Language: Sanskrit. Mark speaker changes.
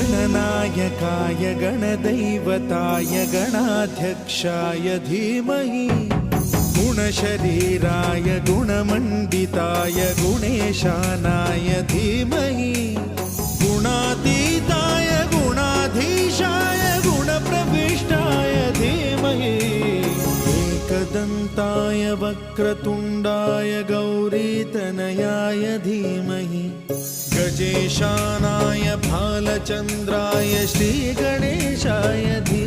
Speaker 1: गणनायकाय गणदैवताय गणाध्यक्षाय धीमहि गुणशरीराय गुणमण्डिताय गुणेशानाय धीमहि गुणातीताय गुणाधीशाय गुणप्रविष्टाय धीमहि एकदन्ताय वक्रतुण्डाय गौरीतनयाय धीमहि गजेशानाय भालचन्द्राय श्रीगणेशाय धीमहि